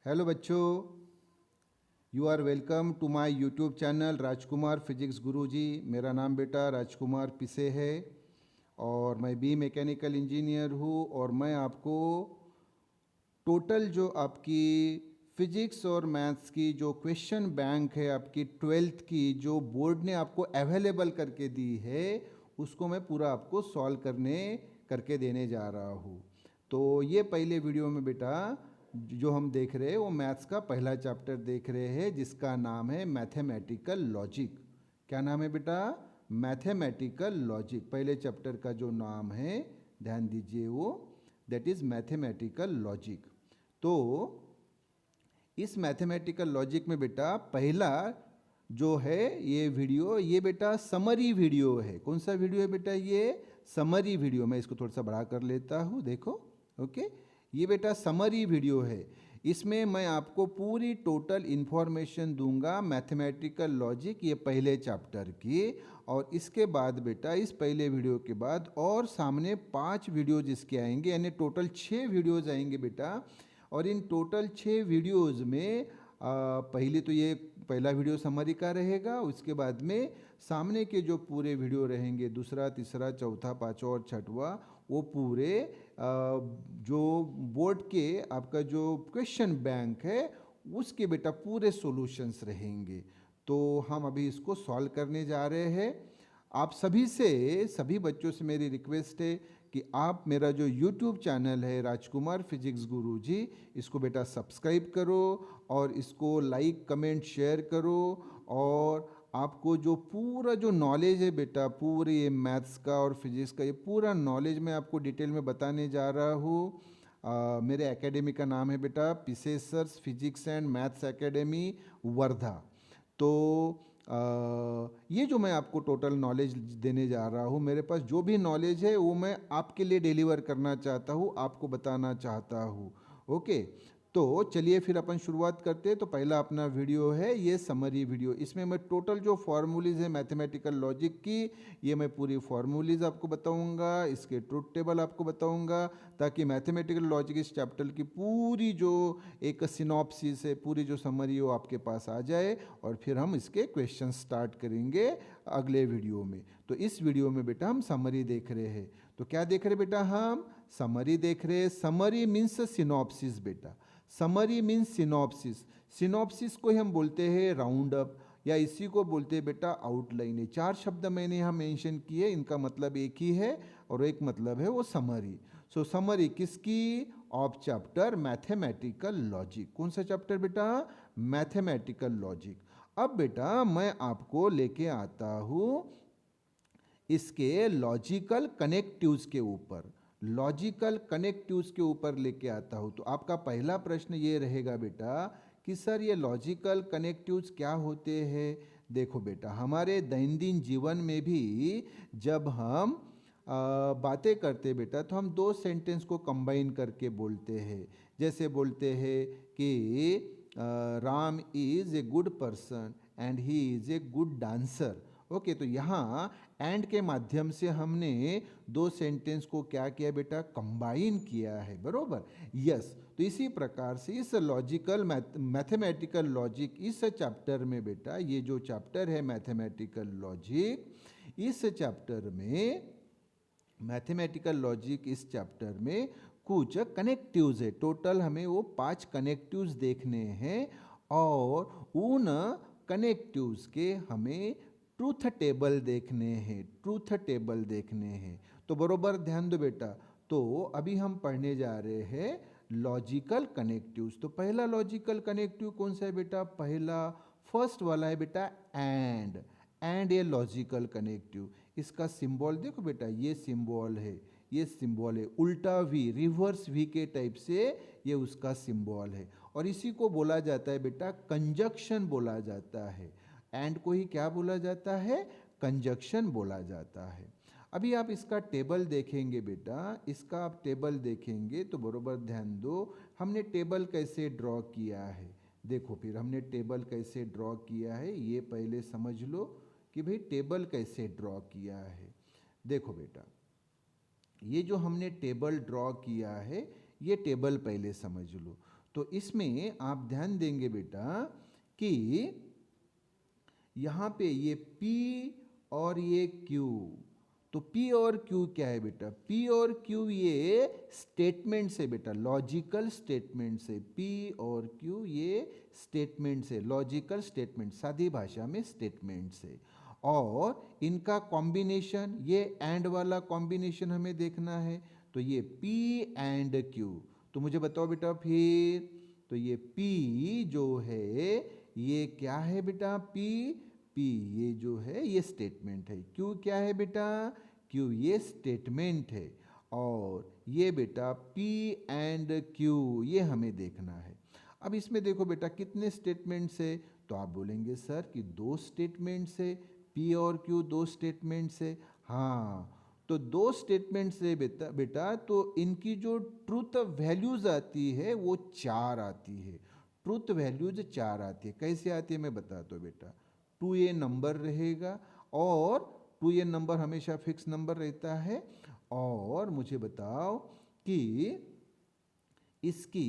Hello बच्चों, you are welcome to my YouTube channel Rajkumar physics Guruji. मेरा नाम बेटा राजकुमार पिसे है और मैं बी मैकेनिकल इंजीनियर हूँ। और मैं आपको टोटल जो आपकी फिजिक्स और मैथ्स की जो क्वेश्चन बैंक है, आपकी 12th की जो बोर्ड ने आपको अवेलेबल करके दी है, उसको मैं पूरा आपको सॉल्व करके देने जा रहा हूँ। तो ये पहले वीडियो में बेटा जो हम देख रहे हैं वो मैथ्स का पहला चैप्टर देख रहे हैं, जिसका नाम है मैथमेटिकल लॉजिक। क्या नाम है बेटा? Mathematical logic. पहले चैप्टर का जो नाम है, ध्यान दीजिए, वो दैट इज मैथमेटिकल लॉजिक। तो इस मैथमेटिकल लॉजिक में बेटा पहला जो है ये वीडियो, ये बेटा समरी वीडियो है। कौन सा वीडियो है बेटा? ये समरी वीडियो। मैं इसको थोड़ा सा बड़ा कर लेता हूँ, देखो। ओके, ये बेटा समरी वीडियो है। इसमें मैं आपको पूरी टोटल इन्फॉर्मेशन दूंगा मैथमेटिकल लॉजिक ये पहले चैप्टर की। और इसके बाद बेटा इस पहले वीडियो के बाद और सामने 5 वीडियो जिसके आएंगे, यानी टोटल 6 वीडियोज आएंगे बेटा। और इन टोटल 6 वीडियोज़ में पहले तो ये पहला वीडियो समरी का रहेगा। उसके बाद में सामने के जो पूरे वीडियो रहेंगे, दूसरा, तीसरा, चौथा, पांचवा और छठवा, वो पूरे जो बोर्ड के आपका जो क्वेश्चन बैंक है उसके बेटा पूरे सॉल्यूशंस रहेंगे। तो हम अभी इसको सॉल्व करने जा रहे हैं। आप सभी बच्चों से मेरी रिक्वेस्ट है कि आप मेरा जो YouTube चैनल है राजकुमार फिजिक्स गुरुजी, इसको बेटा सब्सक्राइब करो और इसको लाइक, कमेंट, शेयर करो। और आपको जो पूरा जो नॉलेज है बेटा, पूरे ये मैथ्स का और फिजिक्स का ये पूरा नॉलेज मैं आपको डिटेल में बताने जा रहा हूँ। मेरे एकेडमी का नाम है बेटा पिसेसर्स physics and maths academy Wardha. तो ये जो मैं आपको टोटल नॉलेज देने जा रहा हूँ, मेरे पास जो भी नॉलेज है वो मैं आपके लिए डिलीवर करना चाहता हूँ, आपको बताना चाहता हूँ। ओके, तो चलिए फिर अपन शुरुआत करते हैं। तो पहला अपना वीडियो है ये समरी वीडियो। इसमें मैं टोटल जो फॉर्मूलीज है मैथमेटिकल लॉजिक की, ये मैं पूरी फॉर्मूलीज आपको बताऊंगा, इसके ट्रुथ टेबल आपको बताऊंगा, ताकि मैथमेटिकल लॉजिक इस चैप्टर की पूरी जो एक सिनॉप्सिस है, पूरी जो समरी वो आपके पास आ जाए। और फिर हम इसके क्वेश्चन स्टार्ट करेंगे अगले वीडियो में। तो इस वीडियो में बेटा हम समरी देख रहे हैं। तो क्या देख रहे बेटा? हम समरी देख रहे हैं। समरी मीन्स सिनॉप्सिस बेटा। Summary means synopsis. सिनॉप्सिस को ही हम बोलते हैं राउंड अप, या इसी को बोलते हैं बेटा आउटलाइन। 4 शब्द मैंने यहाँ मेंशन किए, इनका मतलब एक ही है और एक मतलब है वो समरी। सो समरी किसकी? Of chapter mathematical logic. कौन सा चैप्टर बेटा? Mathematical logic. अब बेटा मैं आपको लेके आता हूँ इसके लॉजिकल कनेक्टिव्स के ऊपर। लॉजिकल कनेक्टिव्स के ऊपर लेके आता हूँ। तो आपका पहला प्रश्न ये रहेगा बेटा कि सर ये लॉजिकल कनेक्टिव्स क्या होते हैं? देखो बेटा, हमारे दैनंदिन जीवन में भी जब हम बातें करते बेटा, तो हम 2 सेंटेंस को कंबाइन करके बोलते हैं। जैसे बोलते हैं कि Ram is a good person and he is a good dancer. Okay, तो यहाँ एंड के माध्यम से हमने 2 सेंटेंस को क्या किया बेटा? कंबाइन किया है, बरोबर? यस। तो इसी प्रकार से इस लॉजिकल मैथमेटिकल लॉजिक इस चैप्टर में बेटा, ये जो चैप्टर है मैथमेटिकल लॉजिक, इस चैप्टर में मैथमेटिकल लॉजिक इस चैप्टर में कुछ कनेक्टिव्स है। टोटल हमें वो 5 कनेक्टिव्स देखने हैं और उन कनेक्टिव्स के हमें ट्रूथ टेबल देखने हैं। ट्रूथ टेबल देखने हैं। तो बरोबर ध्यान दो बेटा। तो अभी हम पढ़ने जा रहे हैं लॉजिकल कनेक्टिव्स। तो पहला लॉजिकल कनेक्टिव कौन सा है बेटा? पहला फर्स्ट वाला है बेटा एंड ये लॉजिकल कनेक्टिव। इसका सिंबल देखो बेटा, ये सिंबल है, ये सिंबल है उल्टा वी, रिवर्स वी के टाइप से ये उसका सिंबल है। और इसी को बोला जाता है बेटा कंजक्शन बोला जाता है। एंड को ही क्या बोला जाता है? कंजक्शन बोला जाता है। अभी आप इसका टेबल देखेंगे बेटा, इसका आप टेबल देखेंगे तो बरोबर ध्यान दो, हमने टेबल कैसे ड्रॉ किया है। देखो फिर हमने टेबल कैसे ड्रॉ किया है ये पहले समझ लो कि भाई टेबल कैसे ड्रॉ किया है। देखो बेटा, ये जो हमने टेबल ड्रॉ किया है ये टेबल पहले समझ लो। तो इसमें आप ध्यान देंगे बेटा कि यहाँ पे ये P और ये Q, तो P और Q क्या है बेटा? P और Q ये स्टेटमेंट्स है बेटा, लॉजिकल स्टेटमेंट्स है। P और Q ये स्टेटमेंट्स है, लॉजिकल स्टेटमेंट, सादी भाषा में स्टेटमेंट्स है। और इनका कॉम्बिनेशन, ये एंड वाला कॉम्बिनेशन हमें देखना है, तो ये P एंड Q। तो मुझे बताओ बेटा फिर, तो ये P जो है ये क्या है बेटा? P ये जो है ये स्टेटमेंट है। Q क्या है बेटा? Q ये स्टेटमेंट है। और ये बेटा P एंड Q ये हमें देखना है। अब इसमें देखो बेटा कितने स्टेटमेंट्स है, तो आप बोलेंगे सर कि 2 स्टेटमेंट्स है, P और Q 2 स्टेटमेंट्स है। हाँ, तो 2 स्टेटमेंट्स है बेटा, तो इनकी जो ट्रूथ वैल्यूज आती है वो 4 आती है। ट्रूथ वैल्यूज 4 आती है। कैसे आती है मैं बताता हूँ बेटा। 2a नंबर रहेगा, और 2a नंबर हमेशा फिक्स नंबर रहता है। और मुझे बताओ कि इसकी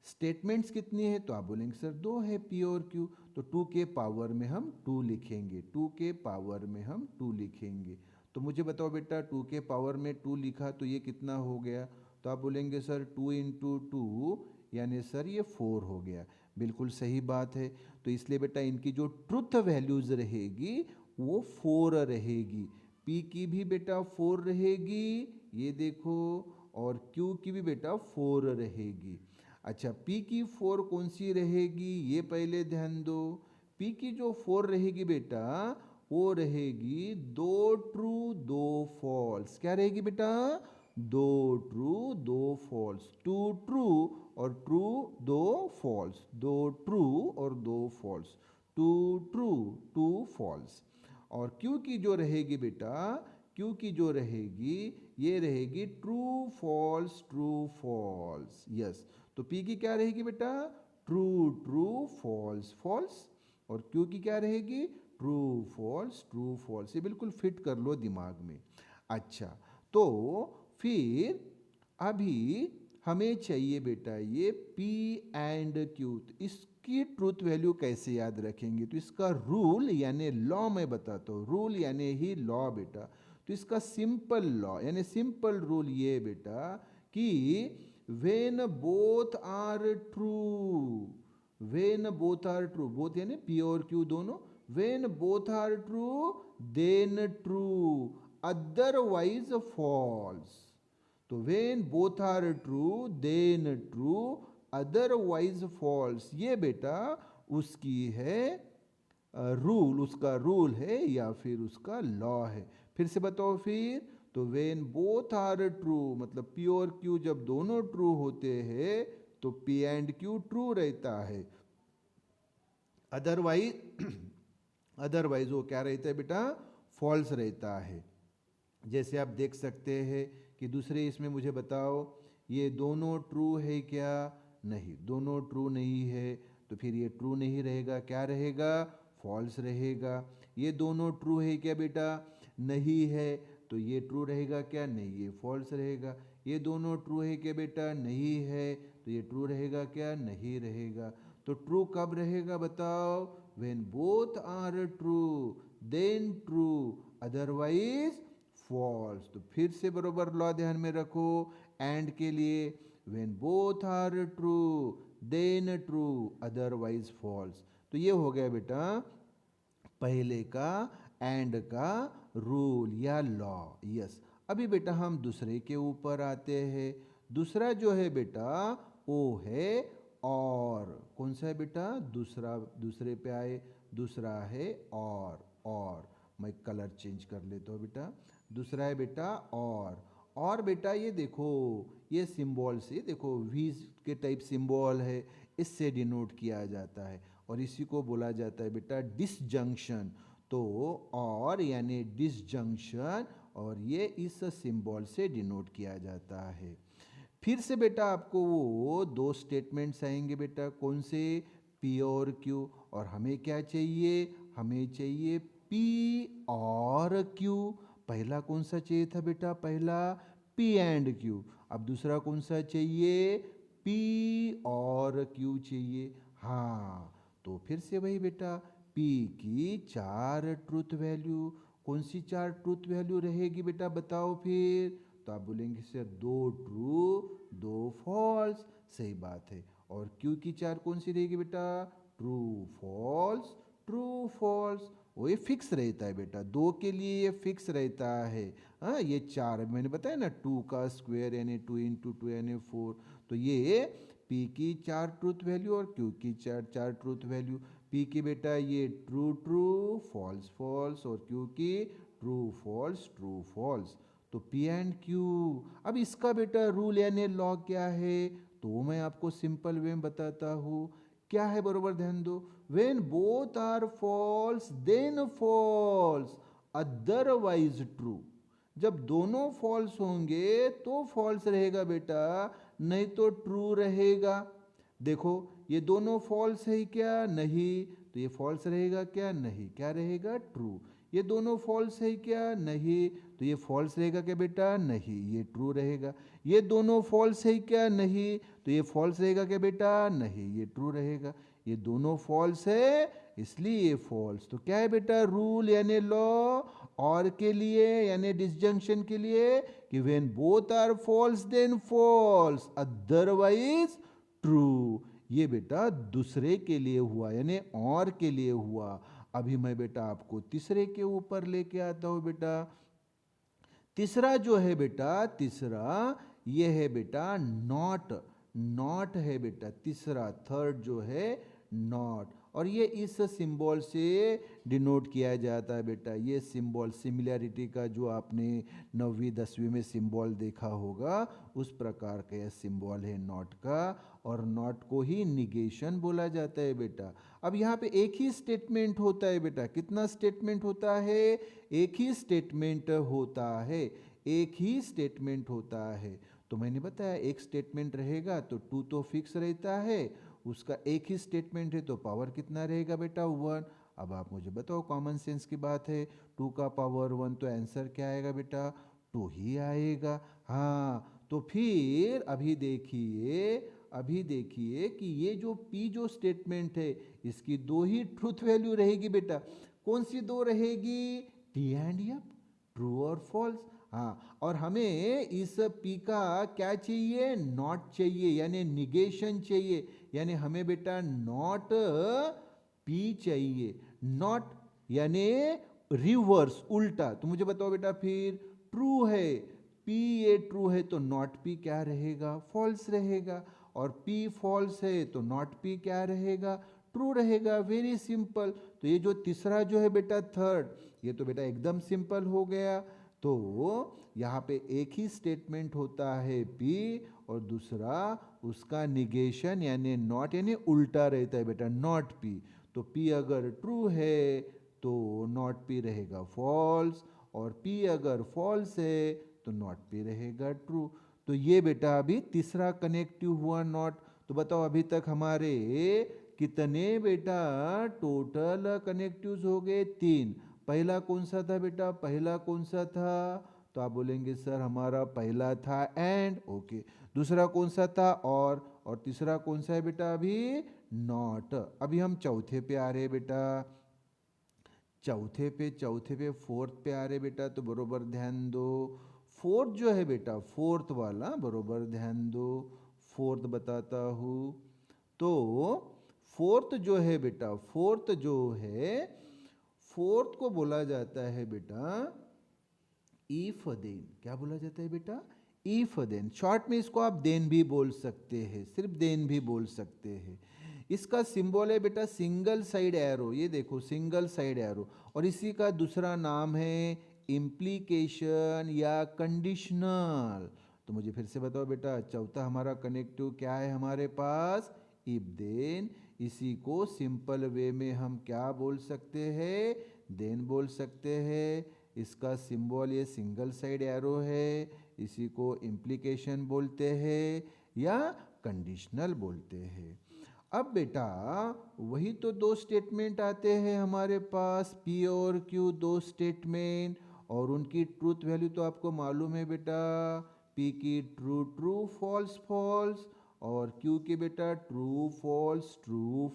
स्टेटमेंट्स कितनी है, तो आप बोलेंगे सर 2 है P और Q, तो 2 के पावर में हम 2 लिखेंगे, 2 के पावर में हम 2 लिखेंगे। तो मुझे बताओ बेटा 2 के पावर में 2 लिखा तो ये कितना हो गया? तो आप बोलेंगे सर 2 इंटू 2 यानी सर ये 4 हो गया। बिल्कुल सही बात है। तो इसलिए बेटा इनकी जो ट्रुथ वैल्यूज रहेगी वो 4 रहेगी। P की भी बेटा 4 रहेगी, ये देखो, और Q की भी बेटा 4 रहेगी। अच्छा, P की 4 कौन सी रहेगी ये पहले ध्यान दो। P की जो 4 रहेगी बेटा वो रहेगी 2 ट्रू 2 फॉल्स। क्या रहेगी बेटा? 2 ट्रू 2 फॉल्स, 2 ट्रू और ट्रू 2 फॉल्स, 2 ट्रू और 2 फॉल्स, 2 ट्रू 2 फॉल्स। और Q की जो रहेगी बेटा, Q की जो रहेगी ये रहेगी true false true false. Yes, तो P की क्या रहेगी बेटा? True true false false. और Q की क्या रहेगी? True false true false. ये बिल्कुल फिट कर लो दिमाग में। अच्छा, तो फिर अभी हमें चाहिए बेटा ये P एंड Q। तो इसकी ट्रूथ वैल्यू कैसे याद रखेंगे? तो इसका रूल यानी लॉ मैं बताता हूँ। रूल यानी ही लॉ बेटा। तो इसका सिंपल लॉ यानी सिंपल रूल ये बेटा कि when both are true, when both are true, both यानी P और Q दोनों, when both are true then true, otherwise false। तो when both are true then true, otherwise false, ये बेटा उसकी है रूल, उसका रूल है या फिर उसका लॉ है। फिर से बताओ फिर। तो वेन बोथ आर ट्रू मतलब P और Q जब दोनों ट्रू होते हैं तो P एंड Q ट्रू रहता है। अदरवाइज अदरवाइज वो क्या रहता है बेटा? फॉल्स रहता है। जैसे आप देख सकते हैं कि दूसरे इसमें मुझे बताओ ये दोनों ट्रू है क्या? नहीं, दोनों ट्रू नहीं है, तो फिर ये ट्रू नहीं रहेगा, क्या रहेगा? फॉल्स रहेगा। ये दोनों ट्रू है क्या बेटा? नहीं है, तो ये ट्रू रहेगा क्या? नहीं, ये फॉल्स रहेगा। ये दोनों ट्रू है क्या बेटा? नहीं है, तो ये ट्रू रहेगा क्या? नहीं रहेगा। तो ट्रू कब रहेगा बताओ? When both are true then true, otherwise false. तो फिर से बरोबर लॉ ध्यान में रखो एंड के लिए। When both are true then true otherwise false. तो ये हो गया बेटा पहले का एंड का रूल या लॉ। यस, अभी बेटा हम दूसरे के ऊपर आते हैं। दूसरा जो है बेटा वो है और। कौन सा है बेटा? दूसरा, दूसरे पे आए, दूसरा है और मैं कलर चेंज कर लेता हूँ बेटा। दूसरा है बेटा और बेटा ये देखो ये सिंबल से देखो वी के टाइप सिंबल है, इससे डिनोट किया जाता है और इसी को बोला जाता है बेटा डिसजंक्शन। तो और यानी डिसजंक्शन और ये इस सिंबल से डिनोट किया जाता है। फिर से बेटा आपको वो 2 स्टेटमेंट्स आएंगे बेटा, कौन से? P और Q। और हमें क्या चाहिए? हमें चाहिए P और Q। पहला कौन सा चाहिए था बेटा? पहला P एंड Q। अब दूसरा कौन सा चाहिए? P और Q चाहिए। हाँ, तो फिर से वही बेटा, P की 4 ट्रूथ वैल्यू। कौन सी 4 ट्रूथ वैल्यू रहेगी बेटा, बताओ फिर। तो आप बोलेंगे सर 2 ट्रू 2 फॉल्स, सही बात है। और Q की 4 कौन सी रहेगी बेटा, ट्रू फॉल्स ट्रू फॉल्स। वो ये फिक्स रहता है बेटा, 2 के लिए ये फिक्स रहता है। हाँ, ये 4 मैंने बताया ना, 2 का स्क्वायर यानी 2 इंटू 2 यानी 4। तो ये P की 4 ट्रूथ वैल्यू और Q की 4 ट्रूथ वैल्यू। P की बेटा ये ट्रू ट्रू फॉल्स फॉल्स, और Q की ट्रू फॉल्स। तो P एंड Q। अब इसका बेटा रूल यानी लॉ क्या है, तो मैं आपको सिंपल वे में बताता हूँ। क्या है, बरोबर ध्यान दो। When both are false then false, otherwise true. जब दोनों फॉल्स होंगे तो फॉल्स रहेगा बेटा, नहीं तो ट्रू रहेगा। देखो, ये दोनों फॉल्स है क्या, नहीं, तो ये फॉल्स रहेगा क्या, नहीं, क्या रहेगा, ट्रू। ये दोनों फॉल्स है क्या, नहीं, तो ये फॉल्स रहेगा क्या बेटा, नहीं, ये ट्रू रहेगा। ये दोनों फॉल्स है क्या, नहीं, तो ये फॉल्स रहेगा क्या बेटा, नहीं, ये ट्रू रहेगा। ये दोनों फॉल्स है इसलिए ये फॉल्स। तो क्या है बेटा रूल यानी लॉ, और के लिए यानी डिसजंक्शन के लिए, कि when both are false then false, otherwise true. ये बेटा दूसरे के लिए हुआ यानी और के लिए हुआ। अभी मैं बेटा आपको तीसरे के ऊपर लेके आता हूं बेटा। तीसरा जो है बेटा, तीसरा ये है बेटा नॉट। नॉट है बेटा तीसरा, थर्ड जो है नॉट। और ये इस सिंबल से डिनोट किया जाता है बेटा। ये सिंबल सिमिलैरिटी का जो आपने 9वीं 10वीं में सिंबल देखा होगा, उस प्रकार का यह सिंबल है नॉट का। और नॉट को ही निगेशन बोला जाता है बेटा। अब यहाँ पे एक ही स्टेटमेंट होता है बेटा। कितना स्टेटमेंट होता है, एक ही स्टेटमेंट होता है, एक ही स्टेटमेंट होता है। तो मैंने बताया एक स्टेटमेंट रहेगा तो 2 तो फिक्स रहता है, उसका एक ही स्टेटमेंट है तो पावर कितना रहेगा बेटा, 1। अब आप मुझे बताओ, कॉमन सेंस की बात है, 2 का पावर 1, तो आंसर क्या आएगा बेटा, 2 ही आएगा। हाँ, तो फिर अभी देखिए कि ये जो P जो स्टेटमेंट है, इसकी 2 ही ट्रूथ वैल्यू रहेगी बेटा। कौन सी 2 रहेगी, T एंड F, ट्रू और फॉल्स। हाँ, और हमें इस P का क्या चाहिए, नॉट चाहिए यानी निगेशन चाहिए। यानी हमें बेटा नॉट P चाहिए। नॉट यानी रिवर्स, उल्टा। तो मुझे बताओ बेटा, फिर ट्रू है P, ये ट्रू है तो नॉट P क्या रहेगा, फॉल्स रहेगा। और P फॉल्स है तो नॉट P क्या रहेगा, ट्रू रहेगा। Very simple. तो ये जो तीसरा जो है बेटा थर्ड, ये तो बेटा एकदम सिंपल हो गया। तो यहाँ पे एक ही स्टेटमेंट होता है P, और दूसरा उसका निगेशन यानी नॉट यानी उल्टा रहता है बेटा, नॉट P। तो P अगर ट्रू है तो नॉट P रहेगा फॉल्स, और P अगर फॉल्स है तो नॉट P रहेगा ट्रू। तो ये बेटा अभी तीसरा कनेक्टिव हुआ नॉट। तो बताओ अभी तक हमारे कितने बेटा टोटल कनेक्टिव्स हो गए, 3। पहला कौन सा था बेटा, पहला कौन सा था, तो आप बोलेंगे सर हमारा पहला था एंड, ओके। दूसरा कौन सा था, और तीसरा कौन सा है बेटा अभी, नॉट। अभी हम चौथे पे आ रहे हैं बेटा। चौथे पे फोर्थ पे आ रहे बेटा, तो बरोबर ध्यान दो। फोर्थ जो है बेटा, फोर्थ वाला बरोबर ध्यान दो। फोर्थ बताता हूँ। तो फोर्थ जो है बेटा, फोर्थ जो है, फोर्थ को बोला जाता है बेटा इफ देन। क्या बोला जाता है बेटा, इफ देन। शॉर्ट में इसको आप देन भी बोल सकते हैं, सिर्फ देन भी बोल सकते हैं। इसका सिंबल है बेटा सिंगल साइड एरो, ये देखो सिंगल साइड एरो। और इसी का दूसरा नाम है इम्प्लीकेशन या कंडीशनल। तो मुझे फिर से बताओ बेटा, चौथा हमारा कनेक्टिव क्या है हमारे पास, इफ देन। इसी को सिंपल वे में हम क्या बोल सकते हैं, देन बोल सकते हैं। इसका सिंबल ये सिंगल साइड एरो है, इसी को इम्प्लीकेशन बोलते हैं या कंडीशनल बोलते हैं। अब बेटा वही तो 2 स्टेटमेंट आते हैं हमारे पास, P और Q 2 स्टेटमेंट, और उनकी ट्रूथ वैल्यू तो आपको मालूम है बेटा, P की ट्रू ट्रू फॉल्स फॉल्स, और क्यू के बेटा ट्रू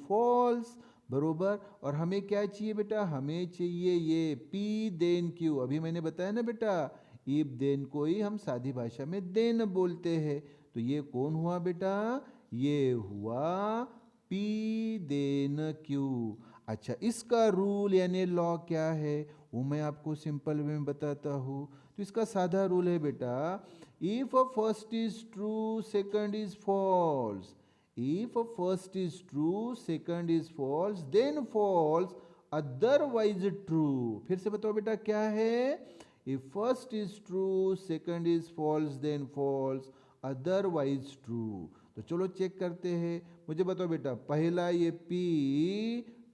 फॉल्स बरोबर। और हमें क्या चाहिए बेटा, हमें चाहिए ये पी देन क्यू। अभी मैंने बताया ना बेटा, इफ देन को ही हम सादी भाषा में देन बोलते हैं। तो ये कौन हुआ बेटा, ये हुआ पी देन क्यू। अच्छा, इसका रूल यानी लॉ क्या है वो मैं आपको सिंपल वे में बताता हूँ। तो इसका साधा रूल है बेटा, if first is true second is false, if first is true second is false then false otherwise true. फिर से बताओ बेटा क्या है, if first is true second is false then false otherwise true. तो चलो चेक करते हैं। मुझे बताओ बेटा, पहला ये P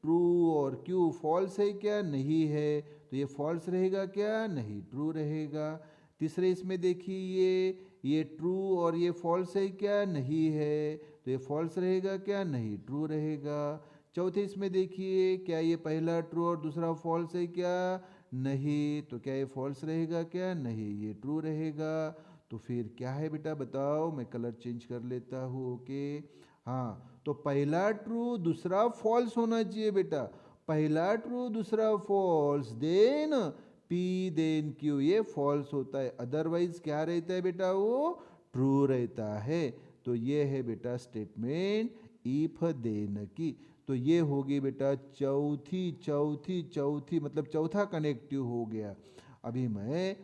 ट्रू और Q फॉल्स है क्या, नहीं है, तो ये फॉल्स रहेगा क्या, नहीं, ट्रू रहेगा। तीसरे इसमें देखिए ये ट्रू और ये फॉल्स है क्या, नहीं है, तो ये फॉल्स रहेगा क्या, नहीं, ट्रू रहेगा। चौथे इसमें देखिए, क्या ये पहला ट्रू और दूसरा फॉल्स है क्या, नहीं, तो क्या ये फॉल्स रहेगा क्या, नहीं, ये ट्रू रहेगा। तो फिर क्या है बेटा बताओ, मैं कलर चेंज कर लेता हूँ। ओके, हाँ, तो पहला ट्रू दूसरा फॉल्स होना चाहिए बेटा, पहला ट्रू दूसरा false then P then Q, ये फॉल्स होता है, अदरवाइज क्या रहता है बेटा, वो ट्रू रहता है। तो ये है बेटा स्टेटमेंट इफ देन की। तो ये होगी बेटा चौथी मतलब चौथा कनेक्टिव हो गया। अभी मैं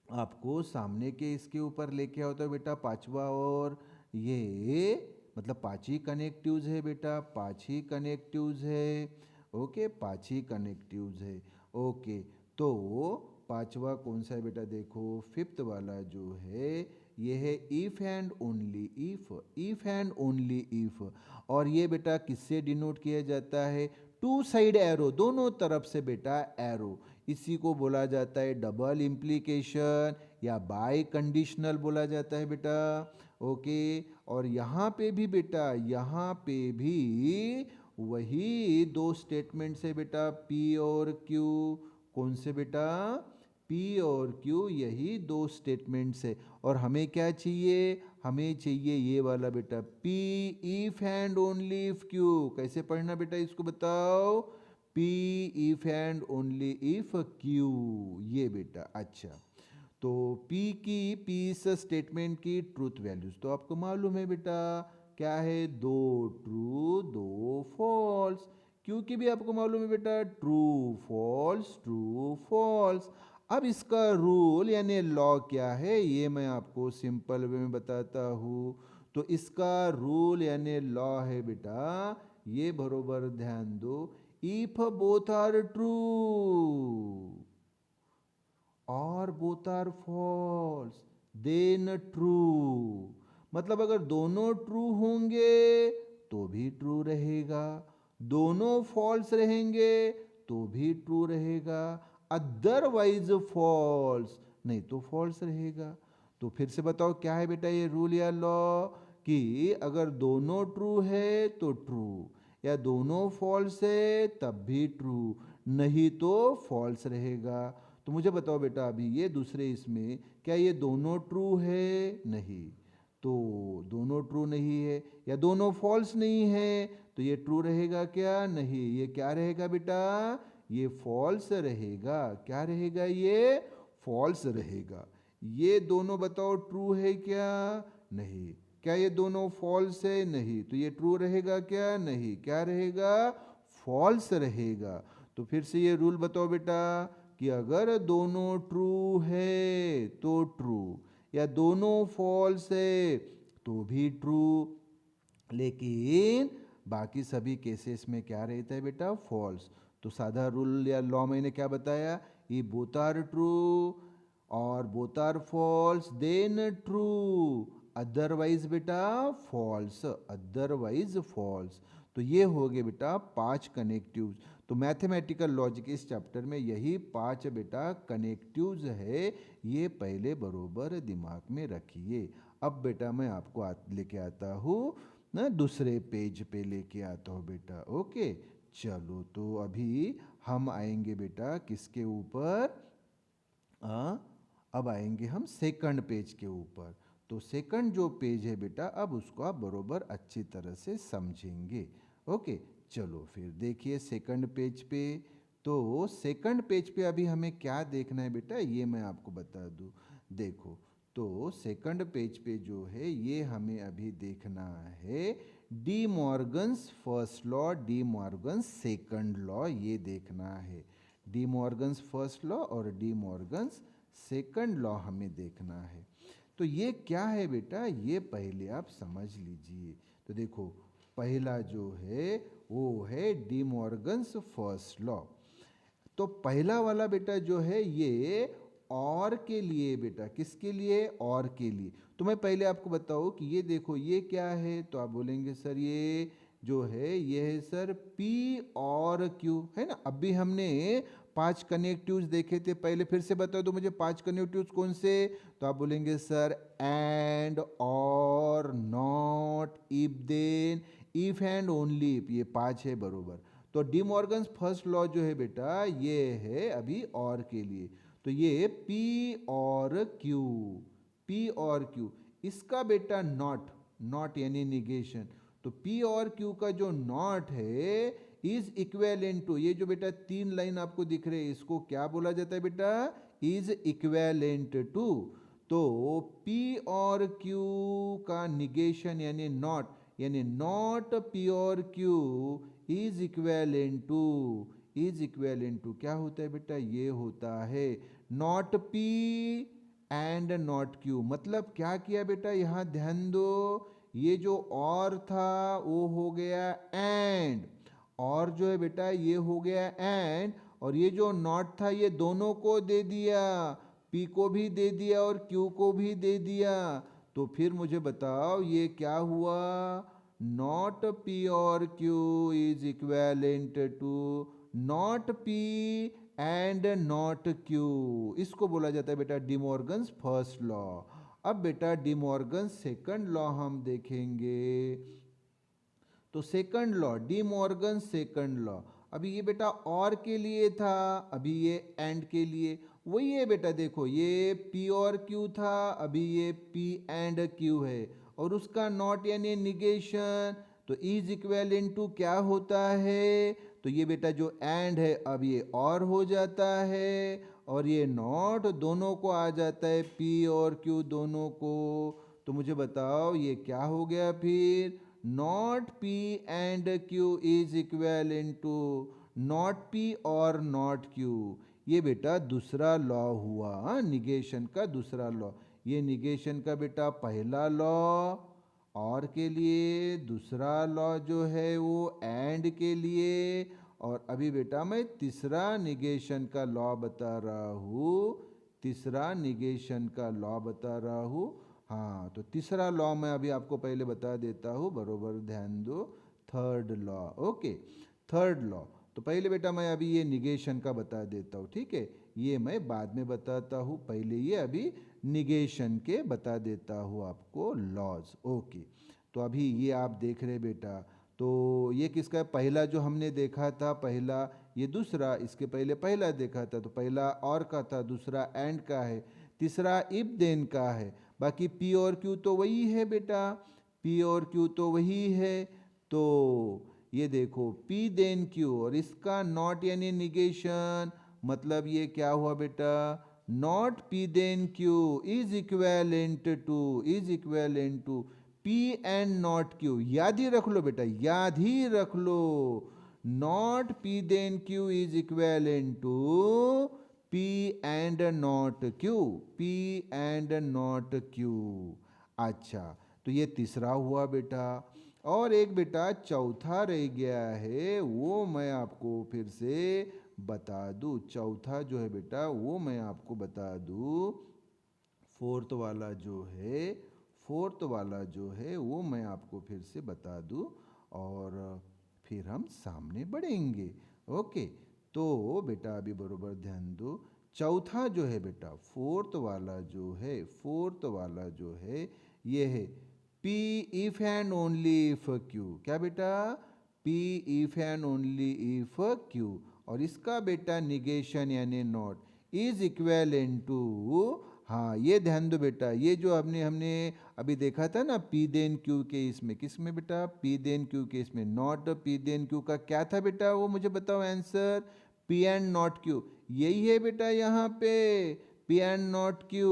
आपको सामने के इसके ऊपर लेके आता हूँ बेटा पांचवा, और ये मतलब पांच ही कनेक्टिव्स है बेटा, पांच ही कनेक्टिव्स है। ओके, पांच ही कनेक्टिव्स है। ओके, तो पांचवा कौन सा है बेटा, देखो फिफ्थ वाला जो है ये है if and only if and only if. और ये बेटा किससे डिनोट किया जाता है, टू साइड एरो, दोनों तरफ से बेटा एरो, इसी को बोला जाता है डबल इम्प्लीकेशन या बाय कंडीशनल बोला जाता है बेटा। ओके, और यहाँ पे भी बेटा, यहाँ पे भी वही दो स्टेटमेंट्स है बेटा, पी और क्यू। कौन से बेटा, पी और क्यू, यही दो स्टेटमेंट्स है। और हमें क्या चाहिए, हमें चाहिए ये वाला बेटा, P if and only if Q. कैसे पढ़ना बेटा इसको बताओ, P if and only if Q, ये बेटा। अच्छा, तो पी इस स्टेटमेंट की ट्रूथ वैल्यूज तो आपको मालूम है बेटा, क्या है, दो ट्रू दो फॉल्स। क्यू की भी आपको मालूम है बेटा, ट्रू फॉल्स। अब इसका रूल यानी लॉ क्या है, ये मैं आपको सिंपल वे में बताता हूँ। तो इसका रूल यानी लॉ है बेटा, ये बरोबर ध्यान दो, इफ बोथ आर ट्रू और both are false then true. मतलब अगर दोनों ट्रू होंगे तो भी ट्रू रहेगा, दोनों फॉल्स रहेंगे तो भी ट्रू रहेगा, अदरवाइज फॉल्स नहीं तो फॉल्स रहेगा। तो फिर से बताओ क्या है बेटा ये रूल या लॉ, कि अगर दोनों ट्रू है तो ट्रू, या दोनों फॉल्स है तब भी ट्रू, नहीं तो फॉल्स रहेगा। तो मुझे बताओ बेटा, अभी ये दूसरे इसमें क्या ये दोनों ट्रू है, नहीं, तो दोनों ट्रू नहीं है, या दोनों फॉल्स नहीं है, तो ये ट्रू रहेगा क्या, नहीं, ये क्या रहेगा बेटा, ये फॉल्स रहेगा। क्या रहेगा, ये फॉल्स रहेगा। ये दोनों बताओ ट्रू है क्या, नहीं, क्या ये दोनों फॉल्स है, नहीं, तो ये ट्रू रहेगा क्या, नहीं, क्या रहेगा, फॉल्स रहेगा। तो फिर से ये रूल बताओ बेटा, कि अगर दोनों ट्रू है तो ट्रू, या दोनों फॉल्स है तो भी ट्रू, लेकिन बाकी सभी केसेस में क्या रहता है बेटा, फॉल्स। तो साधा रूल या लॉ मैंने क्या बताया, ये बोथ आर ट्रू और both are false then true, otherwise बेटा फॉल्स, अदरवाइज फॉल्स। तो ये हो गए बेटा पांच कनेक्टिव्स। तो मैथमेटिकल लॉजिक इस चैप्टर में यही पांच बेटा कनेक्टिव्स है, ये पहले बरोबर दिमाग में रखिए। अब बेटा मैं आपको लेके आता हूँ ना दूसरे पेज पे लेके आता हूँ बेटा। ओके, चलो तो अभी हम आएंगे बेटा किसके ऊपर, अब आएंगे हम सेकंड पेज के ऊपर। तो सेकंड जो पेज है बेटा, अब उसको आप बरोबर अच्छी तरह से समझेंगे। ओके, चलो फिर देखिए सेकंड पेज पे। तो सेकंड पेज पे अभी हमें क्या देखना है बेटा, ये मैं आपको बता दूं। देखो, तो सेकंड पेज पे जो है ये हमें अभी देखना है D Morgan's first law, D Morgan's second law, ये देखना है। डी मॉर्गन्स फर्स्ट लॉ और डी मॉर्गन्स सेकंड लॉ हमें देखना है। तो ये क्या है बेटा, ये पहले आप समझ लीजिए। तो देखो, पहला जो है वो है डी मॉर्गन्स फर्स्ट लॉ। तो पहला वाला बेटा जो है ये और के लिए बेटा, किसके लिए, और के लिए। तो मैं पहले आपको बताऊं कि ये देखो ये क्या है, तो आप बोलेंगे सर ये जो है ये है सर P और Q, है ना। अभी हमने 5 कनेक्टिव्स देखे थे, पहले फिर से बता दो मुझे 5 कनेक्टिव्स कौन से। तो आप बोलेंगे सर एंड, और, not, if then, if and only if, ये 5 है बरोबर। तो डी मॉर्गन्स फर्स्ट लॉ जो है बेटा ये है अभी और के लिए। तो ये P और Q, P और Q, इसका बेटा नॉट, नॉट यानी निगेशन। तो P और Q का जो नॉट है इज इक्वेलेंट टू, ये जो बेटा 3 लाइन आपको दिख रहे हैं इसको क्या बोला जाता है बेटा, इज इक्वेलेंट टू। तो P और Q का निगेशन यानी नॉट, यानी नॉट P और Q is equivalent to, is equivalent to क्या होता है बेटा, ये होता है not P and not Q। मतलब क्या किया बेटा, यहां ध्यान दो, ये जो और था वो हो गया एंड, और जो है बेटा ये हो गया एंड, और ये जो नॉट था ये दोनों को दे दिया, P को भी दे दिया और Q को भी दे दिया। तो फिर मुझे बताओ ये क्या हुआ, नॉट P और Q is equivalent to not P and not Q। इसको बोला जाता है बेटा डी मॉर्गन्स फर्स्ट लॉ। अब बेटा डी मॉर्गन्स सेकंड लॉ हम देखेंगे। तो second law, De Morgan second law, अभी ये बेटा और के लिए था, अभी ये एंड के लिए। वही है बेटा, देखो ये P और Q था, अभी ये P एंड Q है, और उसका नॉट यानी निगेशन। तो इज इक्वल इनटू क्या होता है, तो ये बेटा जो एंड है अब ये और हो जाता है, और ये नॉट दोनों को आ जाता है, P और Q दोनों को। तो मुझे बताओ ये क्या हो गया फिर, not P and Q is equal into not P और नॉट Q। ये बेटा दूसरा लॉ हुआ, निगेशन का दूसरा लॉ। ये निगेशन का बेटा पहला लॉ और के लिए, दूसरा लॉ जो है वो एंड के लिए, और अभी बेटा मैं तीसरा निगेशन का लॉ बता रहा हूँ, तीसरा निगेशन का लॉ बता रहा हूँ। हाँ, तो तीसरा लॉ मैं अभी आपको पहले बता देता हूँ, बरोबर ध्यान दो। Third law, okay, third law. तो पहले बेटा मैं अभी ये निगेशन का बता देता हूँ, ठीक है, ये मैं बाद में बताता हूँ, पहले ये अभी निगेशन के बता देता हूँ आपको लॉज। ओके, तो अभी ये आप देख रहे बेटा, तो ये किसका है, पहला जो हमने देखा था, पहला, ये दूसरा, इसके पहले पहला देखा था, तो पहला और का था, दूसरा एंड का है, तीसरा इफ देन का है। बाकी P और Q तो वही है बेटा, P और Q तो वही है। तो ये देखो P देन Q, और इसका नॉट यानी निगेशन, मतलब ये क्या हुआ बेटा, not P then Q is equivalent to, is equivalent to P and not Q। याद ही रख लो बेटा, याद ही रख लो, not P then Q is equivalent to P and not Q, P and not Q। अच्छा, तो ये तीसरा हुआ बेटा, और एक बेटा चौथा रह गया है, वो मैं आपको फिर से बता दूं। चौथा जो है बेटा वो मैं आपको बता दूं, फोर्थ वाला जो है, फोर्थ वाला जो है वो मैं आपको फिर से बता दूं, और फिर हम सामने बढ़ेंगे। ओके, तो बेटा अभी बरोबर ध्यान दो, चौथा जो है बेटा, फोर्थ वाला जो है, फोर्थ वाला जो है ये है P if and only if Q। क्या बेटा, P if and only if Q, और इसका बेटा निगेशन यानी नॉट इज इक्वेलेंट टू हाँ ये ध्यान दो बेटा, ये जो हमने हमने अभी देखा था ना पी देन क्यू के इसमें, किस में बेटा, पी देन क्यू के इसमें, नॉट पी देन क्यू का क्या था बेटा, वो मुझे बताओ answer, P and not Q, यही है बेटा यहाँ पे, पी एंड नॉट क्यू,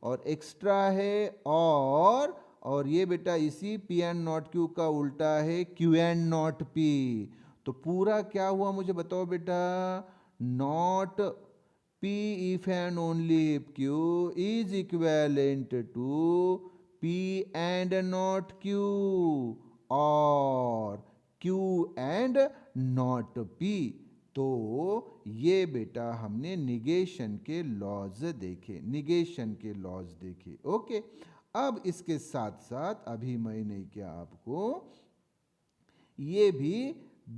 और एक्स्ट्रा है और ये बेटा इसी पी एंड नॉट क्यू का उल्टा है क्यू एंड नॉट पी। तो पूरा क्या हुआ मुझे बताओ बेटा, not P if and only if Q is equivalent to P and not Q और Q and not P। तो ये बेटा हमने निगेशन के लॉज देखे, निगेशन के लॉज देखे। ओके, अब इसके साथ साथ अभी मैंने क्या आपको ये भी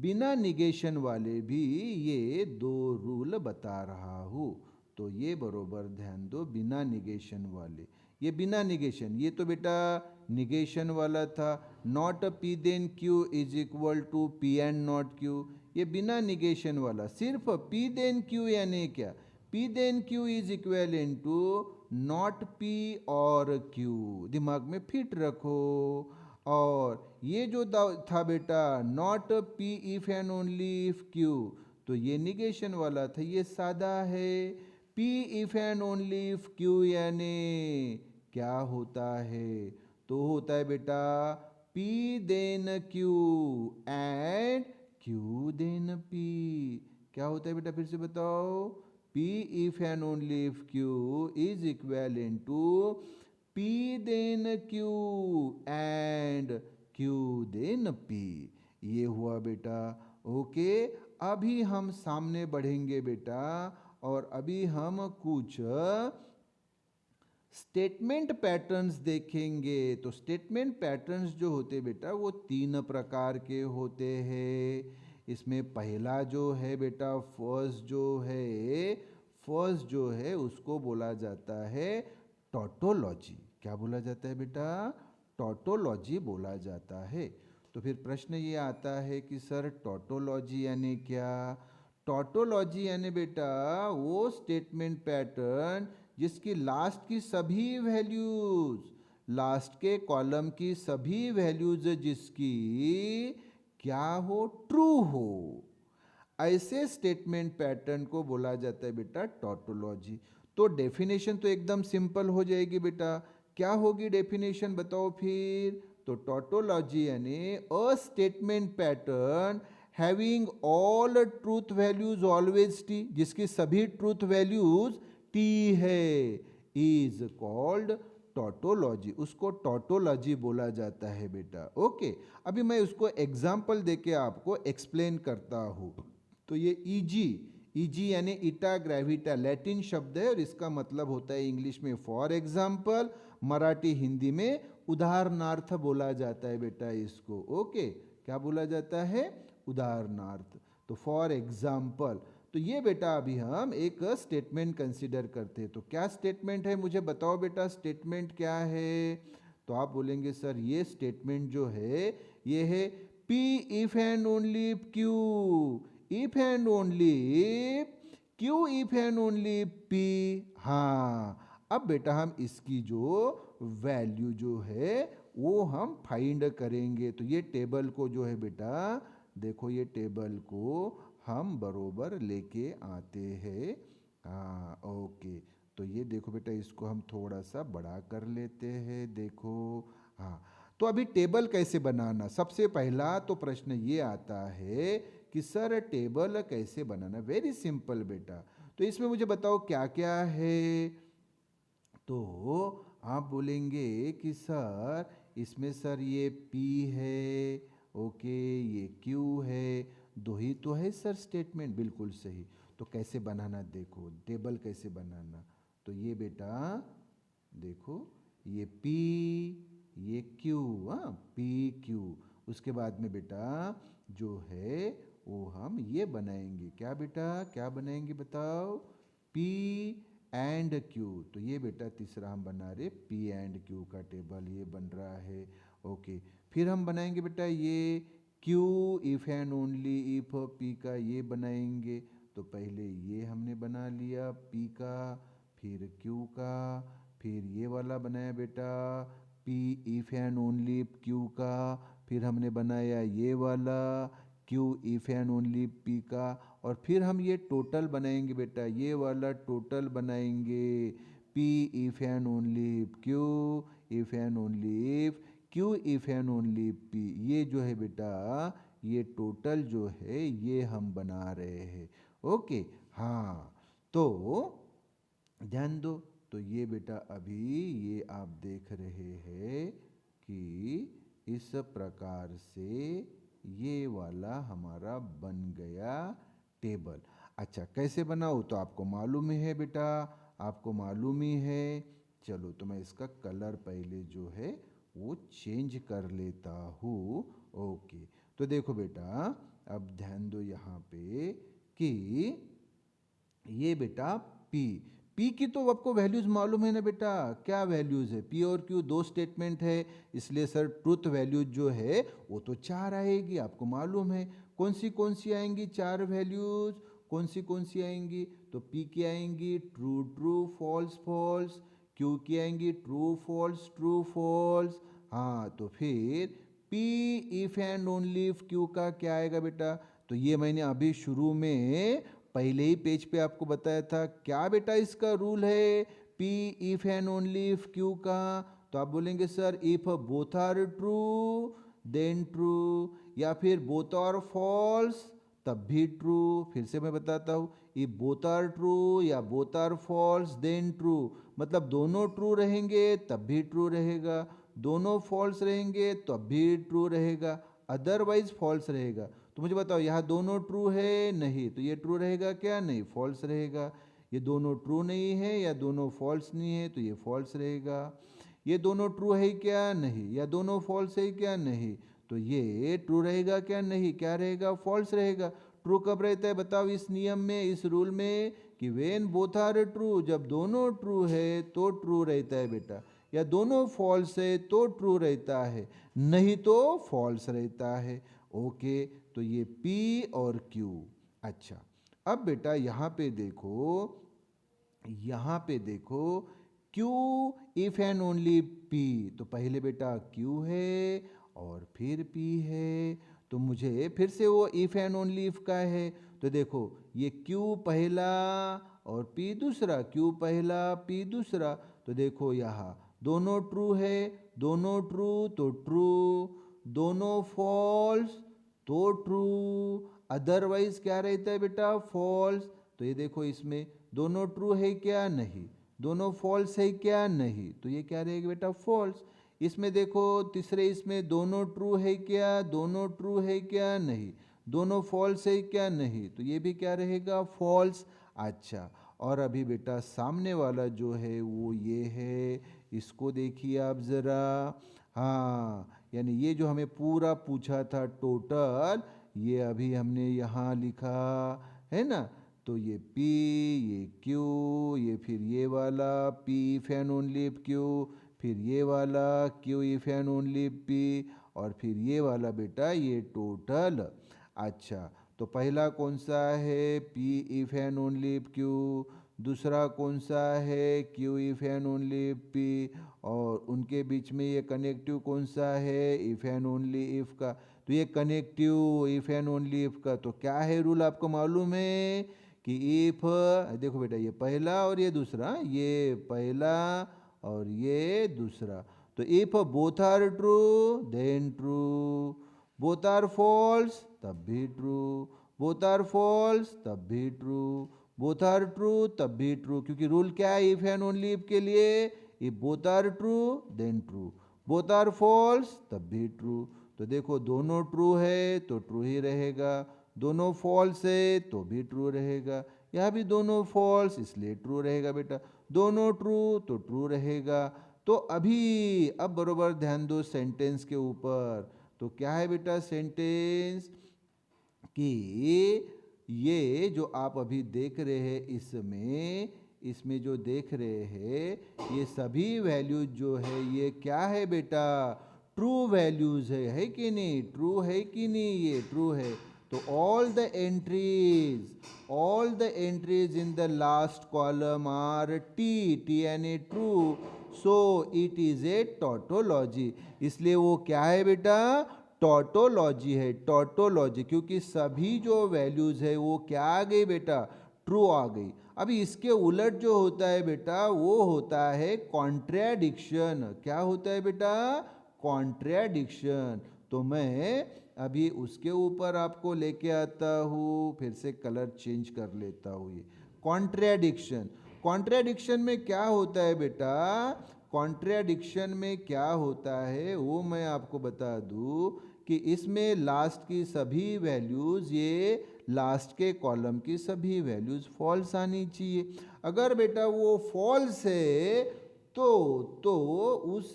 बिना निगेशन वाले भी ये दो रूल बता रहा हूँ। तो ये बरोबर ध्यान दो, बिना निगेशन वाले, ये बिना निगेशन, ये तो बेटा निगेशन वाला था, not P then Q is equal to P and not Q, ये बिना निगेशन वाला, सिर्फ पी देन क्यू यानी क्या, P then Q is equal in to not P और क्यू, दिमाग में फिट रखो। और ये जो था बेटा not P if and only if Q, तो ये निगेशन वाला था, ये सादा है, P if and only if Q यानी क्या होता है, तो होता है बेटा P then Q and Q then P, क्या होता है बेटा फिर से बताओ, P if and only if Q is equal in to P then Q and Q then P, ये हुआ बेटा। ओके, अभी हम सामने बढ़ेंगे बेटा और अभी हम कुछ स्टेटमेंट पैटर्न्स देखेंगे। तो स्टेटमेंट पैटर्न्स जो होते बेटा वो तीन प्रकार के होते हैं। इसमें पहला जो है बेटा फर्स्ट जो है उसको बोला जाता है टॉटोलॉजी। क्या बोला जाता है बेटा, टॉटोलॉजी बोला जाता है। तो फिर प्रश्न ये आता है कि सर टॉटोलॉजी यानी क्या, टॉटोलॉजी यानी बेटा वो स्टेटमेंट पैटर्न जिसकी लास्ट की सभी वैल्यूज, लास्ट के कॉलम की सभी वैल्यूज जिसकी क्या हो, ट्रू हो, ऐसे स्टेटमेंट पैटर्न को बोला जाता है बेटा टॉटोलॉजी। तो डेफिनेशन तो एकदम सिंपल हो जाएगी बेटा, क्या होगी डेफिनेशन बताओ फिर, तो टॉटोलॉजी यानी a statement pattern having all truth values always T, जिसकी सभी ट्रूथ वैल्यूज टी है, इज कॉल्ड टॉटोलॉजी, उसको टॉटोलॉजी बोला जाता है बेटा। ओके, अभी मैं उसको एग्जाम्पल देके आपको एक्सप्लेन करता हूँ। तो ये ईजी यानी इटा ग्रेविटा लैटिन शब्द है और इसका मतलब होता है इंग्लिश में फॉर एग्जाम्पल, मराठी हिंदी में उदाहरणार्थ बोला जाता है बेटा इसको। ओके, क्या बोला जाता है, उदाहरणार्थ। तो फॉर एग्जाम्पल, तो ये बेटा अभी हम एक स्टेटमेंट कंसीडर करते हैं। तो क्या स्टेटमेंट है मुझे बताओ बेटा, स्टेटमेंट क्या है, तो आप बोलेंगे सर ये स्टेटमेंट जो है ये है P if and only Q, if and only Q, if and only P. हाँ, अब बेटा हम इसकी जो वैल्यू जो है वो हम फाइंड करेंगे। तो ये टेबल को जो है बेटा देखो, ये टेबल को हम बरोबर लेके आते हैं। हाँ ओके, तो ये देखो बेटा इसको हम थोड़ा सा बड़ा कर लेते हैं, देखो। हाँ, तो अभी टेबल कैसे बनाना, सबसे पहला तो प्रश्न ये आता है कि सर टेबल कैसे बनाना, वेरी सिंपल बेटा। तो इसमें मुझे बताओ क्या क्या है, तो आप बोलेंगे कि सर इसमें सर ये P है, ओके, ये Q है, दो ही तो है सर स्टेटमेंट, बिल्कुल सही। तो कैसे बनाना देखो, टेबल कैसे बनाना, तो ये बेटा देखो ये P, ये Q, हाँ PQ, उसके बाद में बेटा जो है वो हम ये बनाएंगे, क्या बेटा क्या बनाएंगे बताओ, P एंड Q। तो ये बेटा तीसरा हम बना रहे P एंड Q का टेबल, ये बन रहा है। ओके, फिर हम बनाएंगे बेटा ये Q if and only if P का, ये बनाएंगे। तो पहले ये हमने बना लिया P का, फिर क्यू का, फिर ये वाला बनाया बेटा P if and only Q का, फिर हमने बनाया ये वाला Q if and only P का, और फिर हम ये टोटल बनाएंगे बेटा, ये वाला टोटल बनाएंगे P if and only Q if and only if Q if and only P. ये जो है बेटा ये टोटल जो है ये हम बना रहे हैं। ओके, हाँ, तो ध्यान दो। तो ये बेटा अभी ये आप देख रहे हैं कि इस प्रकार से ये वाला हमारा बन गया टेबल। अच्छा, कैसे बनाओ तो आपको मालूम ही है बेटा, आपको मालूम ही है। चलो तो मैं इसका कलर पहले जो है वो चेंज कर लेता हूँ। ओके, तो देखो बेटा अब ध्यान दो यहाँ पे कि ये बेटा पी की तो आपको वैल्यूज मालूम है ना बेटा, क्या वैल्यूज है, पी और क्यू दो स्टेटमेंट है, इसलिए सर ट्रुथ वैल्यूज जो है वो तो 4 आएगी, आपको मालूम है। कौन सी आएंगी 4 वैल्यूज, कौन सी आएंगी, तो पी की आएंगी true true false false, Q की आएंगी ट्रू फॉल्स। हाँ, तो फिर P if and only if Q का क्या आएगा बेटा, तो ये मैंने अभी शुरू में पहले ही पेज पे आपको बताया था। क्या बेटा इसका रूल है P if and only if Q का, तो आप बोलेंगे sir if both are true then true, या फिर बोथ आर फॉल्स तब भी ट्रू। फिर से मैं बताता हूँ, इफ बोथ आर ट्रू या both are false then true, मतलब दोनों ट्रू रहेंगे तब भी ट्रू रहेगा, दोनों फॉल्स रहेंगे तब भी ट्रू रहेगा, अदरवाइज फॉल्स रहेगा। तो मुझे बताओ यहाँ दोनों ट्रू है, नहीं, तो ये ट्रू रहेगा क्या, नहीं, फॉल्स रहेगा। ये दोनों ट्रू नहीं है या दोनों फॉल्स नहीं है, तो ये फॉल्स रहेगा। ये दोनों ट्रू है क्या, नहीं, या दोनों फॉल्स है क्या, नहीं, तो ये ट्रू रहेगा क्या, नहीं, क्या रहेगा, फॉल्स रहेगा। ट्रू कब रहता है बताओ इस नियम में, इस रूल में, कि वेन बोथ आर ट्रू, जब दोनों ट्रू है तो ट्रू रहता है बेटा, या दोनों फॉल्स है तो ट्रू रहता है, नहीं तो फॉल्स रहता है। ओके, तो ये P और Q। अच्छा, अब बेटा यहाँ पे देखो Q if and only P, तो पहले बेटा Q है और फिर P है, तो मुझे फिर से वो इफ एंड ओनली इफ का है, तो देखो ये Q पहला और P दूसरा, Q पहला P दूसरा, तो देखो यहाँ दोनों ट्रू है, दोनों ट्रू तो ट्रू, दोनों फॉल्स तो ट्रू, अदरवाइज क्या रहता है बेटा, फॉल्स। तो ये देखो इसमें दोनों ट्रू है क्या, नहीं, दोनों फॉल्स है क्या, नहीं, तो ये क्या रहेगा बेटा, फॉल्स। इसमें देखो तीसरे, इसमें दोनों ट्रू है क्या, दोनों ट्रू है क्या, नहीं, दोनों फॉल्स है क्या, नहीं, तो ये भी क्या रहेगा, फॉल्स। अच्छा, और अभी बेटा सामने वाला जो है वो ये है, इसको देखिए आप ज़रा। हाँ, यानी ये जो हमें पूरा पूछा था टोटल, ये अभी हमने यहाँ लिखा है ना, तो ये P, ये Q, ये फिर ये वाला P if and only if Q, फिर ये वाला Q if and only P, और फिर ये वाला बेटा ये टोटल। अच्छा, तो पहला कौन सा है, P if and only if Q, दूसरा कौन सा है, Q if and only if P, और उनके बीच में ये कनेक्टिव कौन सा है, इफ एंड ओनली इफ का। तो ये connective if and only if का तो क्या है रूल, आपको मालूम है कि इफ, देखो बेटा ये पहला और ये दूसरा, ये पहला और ये दूसरा, तो if both are true then true, both are false तब भी ट्रू, बोथ आर फॉल्स तब भी ट्रू, बोथ आर ट्रू तब भी ट्रू, क्योंकि रूल क्या है इफ एंड ओनली इफ के लिए, if both are true then true, both are false तब भी ट्रू। तो देखो दोनों ट्रू है तो ट्रू ही रहेगा, दोनों फॉल्स है तो भी ट्रू रहेगा, यहाँ भी दोनों फॉल्स इसलिए ट्रू रहेगा बेटा, दोनों ट्रू तो ट्रू रहेगा। तो अभी अब बरोबर ध्यान दो सेंटेंस के ऊपर, तो क्या है बेटा सेंटेंस, कि ये जो आप अभी देख रहे हैं इसमें जो देख रहे हैं ये सभी वैल्यूज जो है ये क्या है बेटा, ट्रू वैल्यूज है कि नहीं, ट्रू है कि नहीं, ये ट्रू है। तो all the entries in the last column are T यानी true, so it is a tautology. इसलिए वो क्या है बेटा, टॉटोलॉजी है, टॉटोलॉजी, क्योंकि सभी जो वैल्यूज है वो क्या आ गई बेटा, ट्रू आ गई। अभी इसके उलट जो होता है बेटा वो होता है कॉन्ट्रैडिक्शन। क्या होता है बेटा, कॉन्ट्रैडिक्शन। तो मैं अभी उसके ऊपर आपको लेके आता हूँ, फिर से कलर चेंज कर लेता हूँ। ये कॉन्ट्रैडिक्शन, कॉन्ट्रैडिक्शन में क्या होता है बेटा, कॉन्ट्रैडिक्शन में क्या होता है वो मैं आपको बता दूँ कि इसमें लास्ट की सभी वैल्यूज़, ये लास्ट के कॉलम की सभी वैल्यूज़ फॉल्स आनी चाहिए। अगर बेटा वो फॉल्स है तो उस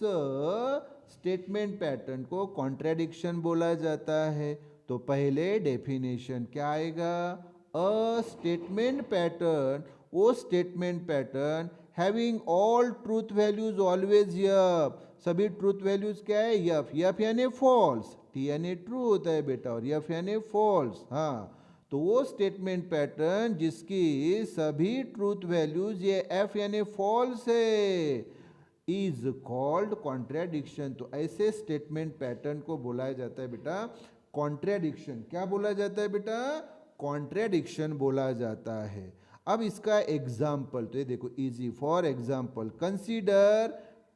स्टेटमेंट पैटर्न को कॉन्ट्रैडिक्शन बोला जाता है। तो पहले डेफिनेशन क्या आएगा, अ स्टेटमेंट पैटर्न, वो statement pattern having all truth values always F, सभी ट्रूथ वैल्यूज क्या है, यफ, यफ यानी फॉल्स, टी यानी ट्रू होता है बेटा, और यफ यानी फॉल्स। हाँ, तो वो स्टेटमेंट पैटर्न जिसकी सभी ट्रूथ वैल्यूज ये एफ यानी फॉल्स है, इज कॉल्ड कॉन्ट्रैडिक्शन। तो ऐसे स्टेटमेंट पैटर्न को बोला जाता है बेटा कॉन्ट्रैडिक्शन। क्या बोला जाता है बेटा, कॉन्ट्रैडिक्शन बोला जाता है। अब इसका एग्जाम्पल तो ये देखो, easy. For example consider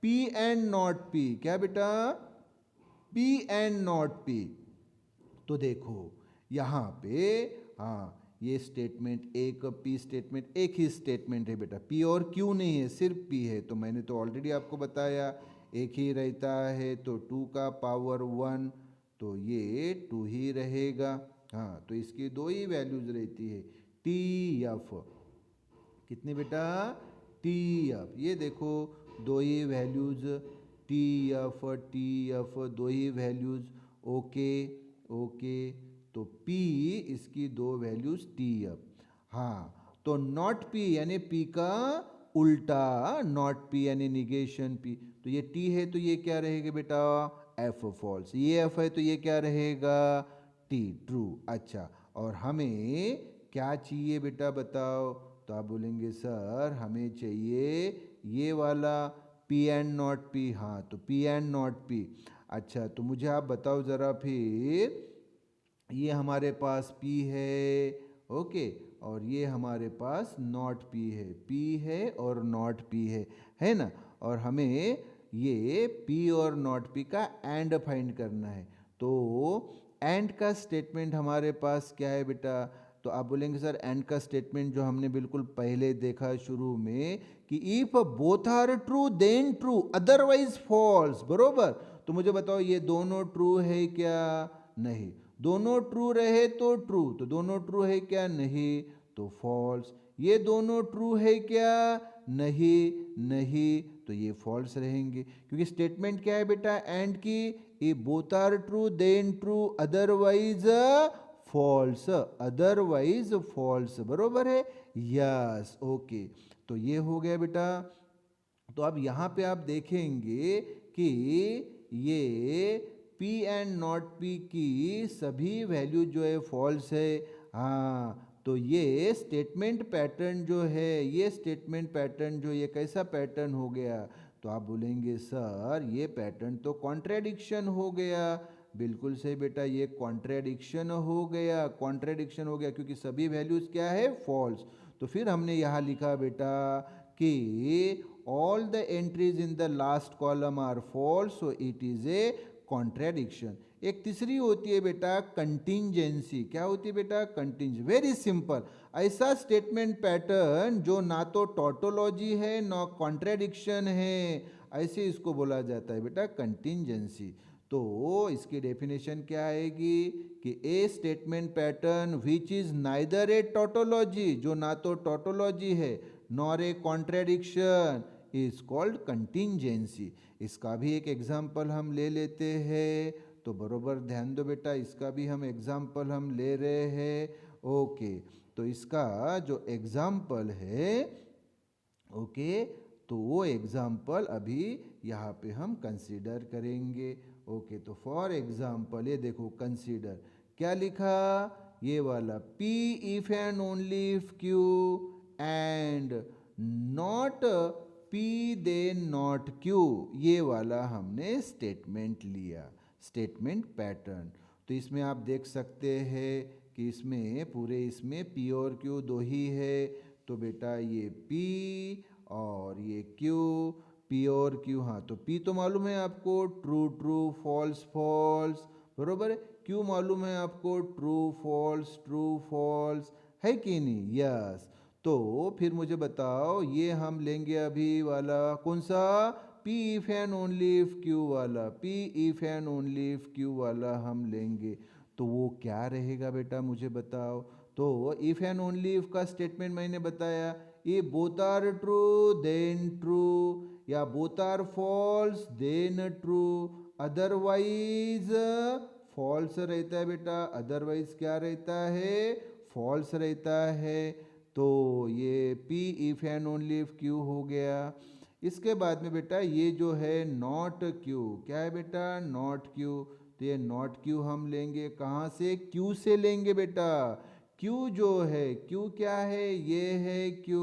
P and not P. क्या बेटा, पी एंड नॉट पी। तो देखो यहाँ पे, हाँ, ये स्टेटमेंट एक पी स्टेटमेंट, एक ही स्टेटमेंट है बेटा, पी और क्यू नहीं है, सिर्फ पी है। तो मैंने तो ऑलरेडी आपको बताया एक ही रहता है, तो 2 का पावर 1, तो ये 2 ही रहेगा। हाँ, तो इसकी दो ही वैल्यूज रहती है, टी एफ। कितनी बेटा, टी एफ। ये देखो दो ही वैल्यूज, टी एफ दो ही वैल्यूज। ओके ओके, तो P इसकी दो वैल्यूज टी एफ। हाँ, तो नॉट P यानी P का उल्टा, नॉट P यानी निगेशन P। तो ये T है तो ये क्या रहेगा बेटा, F फॉल्स। ये F है तो ये क्या रहेगा, T ट्रू। अच्छा, और हमें क्या चाहिए बेटा बताओ। तो आप बोलेंगे सर हमें चाहिए ये वाला P एंड नॉट P। हाँ, तो P एंड नॉट P। अच्छा, तो मुझे आप बताओ ज़रा फिर, ये हमारे पास P है, ओके, और ये हमारे पास नॉट P है, P है और नॉट P है ना। और हमें ये P और नॉट P का एंड फाइंड करना है। तो एंड का स्टेटमेंट हमारे पास क्या है बेटा, तो आप बोलेंगे सर एंड का स्टेटमेंट जो हमने बिल्कुल पहले देखा शुरू में कि if both are true then true otherwise false, बरोबर। तो मुझे बताओ ये दोनों ट्रू है क्या, नहीं। दोनों ट्रू रहे तो ट्रू, तो दोनों ट्रू है क्या, नहीं, तो फॉल्स। ये दोनों ट्रू है क्या, नहीं, नहीं, तो ये फॉल्स रहेंगे। क्योंकि स्टेटमेंट क्या है बेटा एंड की, ये both are true then true otherwise false, otherwise false, बरोबर है, यस, ओके। तो ये हो गया बेटा। तो अब यहाँ पे आप देखेंगे कि ये P एंड नॉट P की सभी वैल्यू जो है फॉल्स है। हाँ, तो ये स्टेटमेंट पैटर्न जो है, ये स्टेटमेंट पैटर्न जो, ये कैसा पैटर्न हो गया। तो आप बोलेंगे सर ये पैटर्न तो कॉन्ट्रैडिक्शन हो गया। बिल्कुल सही बेटा, ये कॉन्ट्रैडिक्शन हो गया, कॉन्ट्रैडिक्शन हो गया, क्योंकि सभी वैल्यूज क्या है, फॉल्स। तो फिर हमने यहाँ लिखा बेटा कि all the entries in the last column are false, so it is a contradiction. एक तीसरी होती है बेटा कंटिंजेंसी। क्या होती है बेटा, कंटिंज, वेरी सिंपल। ऐसा स्टेटमेंट पैटर्न जो ना तो टॉटोलॉजी है ना कॉन्ट्रैडिक्शन है, ऐसे इसको बोला जाता है बेटा कंटिंजेंसी। तो इसकी डेफिनेशन क्या आएगी कि a statement pattern which is neither a tautology, जो ना तो टॉटोलॉजी है nor a contradiction, is called contingency. इसका भी एक एग्जाम्पल हम ले लेते हैं। तो बरोबर ध्यान दो बेटा, इसका भी हम एग्जाम्पल हम ले रहे हैं। ओके, तो इसका जो एग्जाम्पल है, ओके, तो वो एग्जाम्पल अभी यहाँ पे हम कंसीडर करेंगे। ओके, तो फॉर एग्जाम्पल ये देखो कंसीडर क्या लिखा ये वाला P if and only if Q and not P then not Q, ये वाला हमने स्टेटमेंट लिया, स्टेटमेंट पैटर्न। तो इसमें आप देख सकते हैं कि इसमें पूरे इसमें P और Q दो ही है, तो बेटा ये P और ये Q, P और Q, हाँ तो P तो मालूम है आपको ट्रू ट्रू फॉल्स फॉल्स, बरोबर है। Q मालूम है आपको ट्रू फॉल्स, है कि नहीं, यस। तो फिर मुझे बताओ ये हम लेंगे अभी वाला कौन सा, P if and only if Q वाला, P if and only if Q वाला हम लेंगे, तो वो क्या रहेगा बेटा मुझे बताओ। तो इफ एंड ओनली इफ का स्टेटमेंट मैंने बताया, ये both are true then true, या both are false then true, otherwise false रहता है बेटा, अदरवाइज क्या रहता है, फॉल्स रहता है। तो ये P if and only if Q हो गया। इसके बाद में बेटा ये जो है नॉट Q, क्या है बेटा, नॉट Q। तो ये नॉट Q हम लेंगे कहाँ से, Q से लेंगे बेटा। Q जो है, Q क्या है, ये है Q,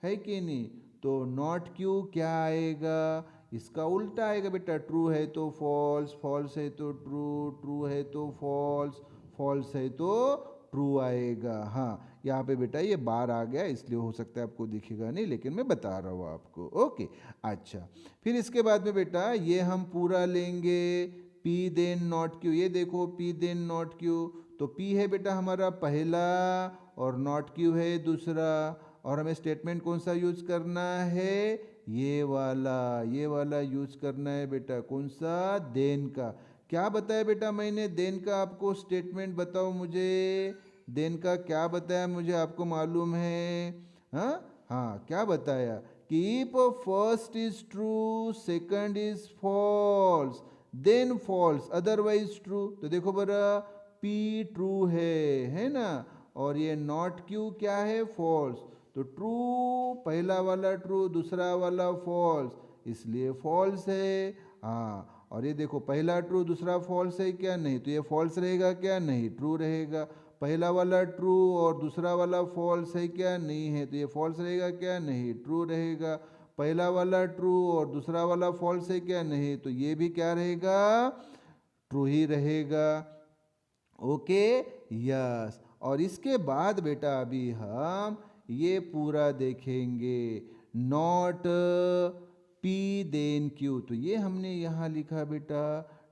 है कि नहीं। तो नॉट Q क्या आएगा, इसका उल्टा आएगा बेटा, ट्रू है तो फॉल्स, फॉल्स है तो ट्रू, ट्रू है तो फॉल्स, फॉल्स है तो ट्रू आएगा। हाँ यहाँ पे बेटा ये बार आ गया, इसलिए हो सकता है आपको दिखेगा नहीं, लेकिन मैं बता रहा हूँ आपको, ओके। अच्छा फिर इसके बाद में बेटा ये हम पूरा लेंगे P देन नॉट Q, ये देखो P देन नॉट Q, तो P है बेटा हमारा पहला और नॉट Q है दूसरा, और हमें स्टेटमेंट कौन सा यूज करना है, ये वाला यूज करना है बेटा, कौन सा, देन का। क्या बताया बेटा मैंने, देन का आपको स्टेटमेंट बताओ मुझे, देन का क्या बताया मुझे आपको मालूम है, हाँ क्या बताया कि if first is true second is false then false otherwise true. तो देखो बरा P ट्रू है ना, और ये नॉट Q क्या है, फॉल्स। तो ट्रू पहला वाला ट्रू दूसरा वाला फॉल्स, इसलिए फॉल्स है। हाँ और ये देखो पहला ट्रू दूसरा फॉल्स है क्या, नहीं, तो ये फॉल्स रहेगा क्या, नहीं, ट्रू रहेगा। पहला वाला ट्रू और दूसरा वाला फॉल्स है क्या, नहीं है, तो ये फॉल्स रहेगा क्या, नहीं, ट्रू रहेगा। पहला वाला ट्रू और दूसरा वाला फॉल्स है क्या, नहीं, तो ये भी क्या रहेगा, ट्रू ही रहेगा, ओके, यस। और इसके बाद बेटा अभी हम ये पूरा देखेंगे, नॉट P देन Q। तो ये हमने यहाँ लिखा बेटा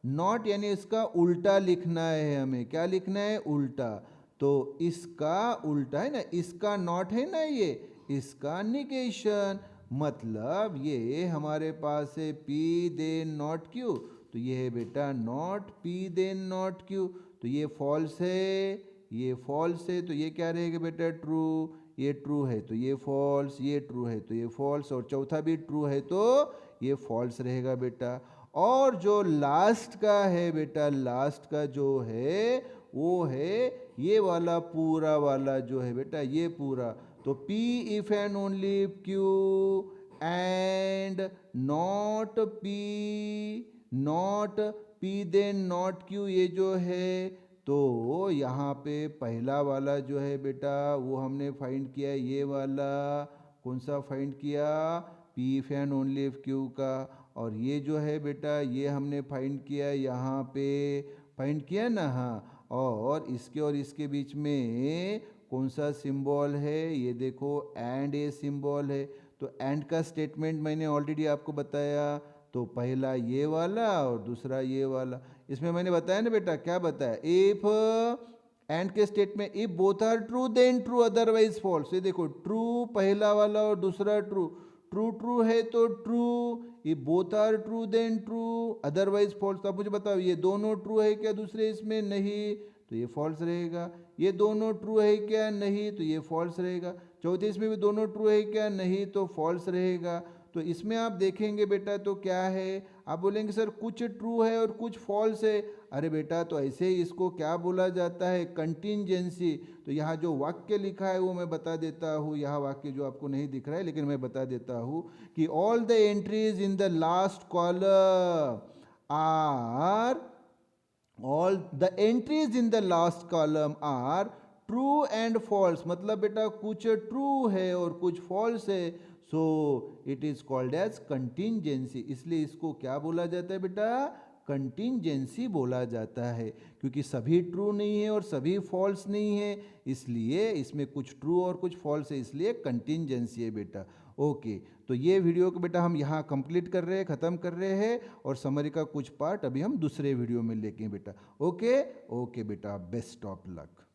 नॉट, यानी इसका उल्टा लिखना है हमें, क्या लिखना है, उल्टा। तो इसका उल्टा है ना, इसका नॉट है ना, ये इसका निगेशन, मतलब ये हमारे पास है P देन नॉट Q, तो ये है बेटा not P then not Q। तो ये फॉल्स है, ये फॉल्स है, तो ये क्या रहेगा बेटा, ट्रू, ये ट्रू है तो ये फॉल्स, ये ट्रू है तो ये फॉल्स, और चौथा भी ट्रू है तो ये फॉल्स रहेगा बेटा। और जो लास्ट का है बेटा, लास्ट का जो है वो है ये वाला पूरा वाला जो है बेटा, ये पूरा। तो P if and only if Q and not P then not Q, ये जो है, तो यहाँ पे पहला वाला जो है बेटा वो हमने फाइंड किया, ये वाला कौन सा फाइंड किया, P if and only if Q का। और ये जो है बेटा ये हमने फाइंड किया, यहाँ पे फाइंड किया ना, हाँ। और इसके बीच में कौन सा सिंबल है, ये देखो एंड ए सिंबल है। तो एंड का स्टेटमेंट मैंने ऑलरेडी आपको बताया, तो पहला ये वाला और दूसरा ये वाला। इसमें मैंने बताया ना बेटा, क्या बताया, इफ एंड के statement, if both are true then true otherwise false. ये देखो ट्रू पहला वाला और दूसरा ट्रू, ट्रू ट्रू है तो true, if both are true then true otherwise false. तो आप मुझे बताओ ये दोनों ट्रू है क्या, दूसरे इसमें नहीं, तो ये फॉल्स रहेगा। ये दोनों ट्रू है क्या, नहीं, तो ये फॉल्स रहेगा। चौथे इसमें भी दोनों ट्रू है क्या, नहीं, तो फॉल्स रहेगा। तो इसमें आप देखेंगे बेटा तो क्या है, आप बोलेंगे सर कुछ ट्रू है और कुछ फॉल्स है। अरे बेटा तो ऐसे ही इसको क्या बोला जाता है, कंटिंजेंसी। तो यहाँ जो वाक्य लिखा है वो मैं बता देता हूँ, यहाँ वाक्य जो आपको नहीं दिख रहा है लेकिन मैं बता देता हूँ कि all the entries in the last column are all the entries in the last column are true and false, मतलब बेटा कुछ ट्रू है और कुछ फॉल्स है, so it is called as contingency. इसलिए इसको क्या बोला जाता है बेटा, कंटिंजेंसी बोला जाता है, क्योंकि सभी ट्रू नहीं है और सभी फॉल्स नहीं है, इसलिए इसमें कुछ ट्रू और कुछ फॉल्स है, इसलिए कंटिंजेंसी है बेटा। ओके, तो ये वीडियो को बेटा हम यहाँ कंप्लीट कर रहे हैं, ख़त्म कर रहे हैं, और समरी का कुछ पार्ट अभी हम दूसरे वीडियो में लेके बेटा। ओके ओके बेटा, बेस्ट ऑफ लक।